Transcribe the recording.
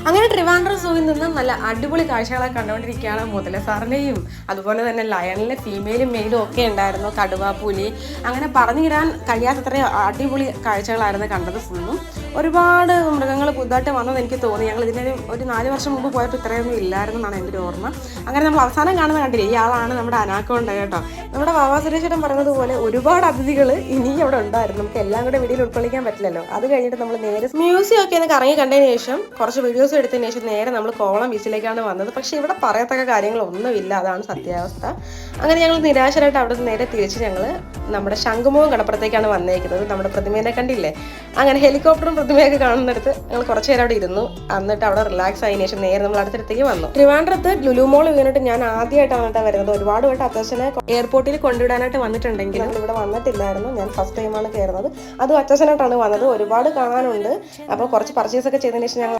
അങ്ങനെ ട്രിവാൻഡ്രം സൂവിൽ നിന്നും നല്ല അടിപൊളി കാഴ്ചകളെ കണ്ടുകൊണ്ടിരിക്കുകയാണ്. മുതല സാറിനെയും അതുപോലെ തന്നെ ലയണിലെ ഫീമെയിലും മെയിലും ഒക്കെ ഉണ്ടായിരുന്നു. കടുവ, പുലി, അങ്ങനെ പറഞ്ഞിടാൻ കഴിയാത്തത്ര അടിപൊളി കാഴ്ചകളായിരുന്നു കണ്ടത്. ഫുള്ളും ഒരുപാട് മൃഗങ്ങൾ പുതുതായിട്ട് വന്നെന്ന് എനിക്ക് തോന്നി. ഞങ്ങൾ ഇതിന് ഒരു 4 വർഷം മുമ്പ് പോയപ്പോൾ ഇത്രയൊന്നും ഇല്ലായിരുന്നു എന്നാണ് എൻ്റെ ഒരു ഓർമ്മ. അങ്ങനെ നമ്മൾ അവസാനം കാണുന്ന കണ്ടില്ലേ, ഈ ആളാണ് നമ്മുടെ അനാക്കോണ്ട കേട്ടോ. നമ്മുടെ വാവാ സുരേഷേട്ടൻ പറഞ്ഞത് പോലെ ഒരുപാട് അതിഥികൾ ഇനിയും അവിടെ ഉണ്ടായിരുന്നു. നമുക്ക് എല്ലാം കൂടെ വീഡിയോയിൽ ഉൾക്കൊള്ളിക്കാൻ പറ്റില്ലല്ലോ. അത് കഴിഞ്ഞിട്ട് നമ്മൾ നേരെ മ്യൂസിയം ഒക്കെ ഒന്ന് കറങ്ങി കണ്ടതിന് ശേഷം കുറച്ച് വീഡിയോസ് എടുത്തതിന് ശേഷം നേരെ നമ്മൾ കോവളം ബീച്ചിലേക്കാണ് വന്നത്. പക്ഷേ ഇവിടെ പറയത്തക്ക കാര്യങ്ങളൊന്നുമില്ല, അതാണ് സത്യാവസ്ഥ. അങ്ങനെ ഞങ്ങൾ നിരാശരായിട്ട് അവിടെ നിന്ന് നേരെ തിരിച്ച് ഞങ്ങൾ നമ്മുടെ ശംഖുമുഖം കടപ്പുറത്തേക്കാണ് വന്നേക്കുന്നത്. നമ്മുടെ പ്രതിമേനെ കണ്ടില്ലേ, അങ്ങനെ ഹെലികോപ്റ്ററും പ്രതിമയൊക്കെ കാണുന്നിടത്ത് ഞങ്ങൾ കുറച്ച് നേരം അവിടെ ഇരുന്നു. എന്നിട്ട് അവിടെ റിലാക്സ് ആയതിനു ശേഷം നേരെ നമ്മൾ അടുത്തടുത്തേക്ക് വന്നു. ട്രിവാൻഡ്രത്ത് ലുലു മോൾ വീണിട്ട് ഞാൻ ആദ്യമായിട്ടാണ് വരുന്നത്. ഒരുപാട് വട്ടം അച്ഛനെ എയർപോർട്ടിൽ കൊണ്ടുവിടാനായിട്ട് വന്നിട്ടുണ്ടെങ്കിലും ഇവിടെ വന്നിട്ടില്ലായിരുന്നു. ഞാൻ ഫസ്റ്റ് ടൈമാണ് കയറുന്നത്. അതും അച്ഛനായിട്ടാണ് വന്നത്. ഒരുപാട് കാണാനുണ്ട്. അപ്പോൾ കുറച്ച് പർച്ചേസ് ഒക്കെ ചെയ്തതിന് ശേഷം ഞങ്ങൾ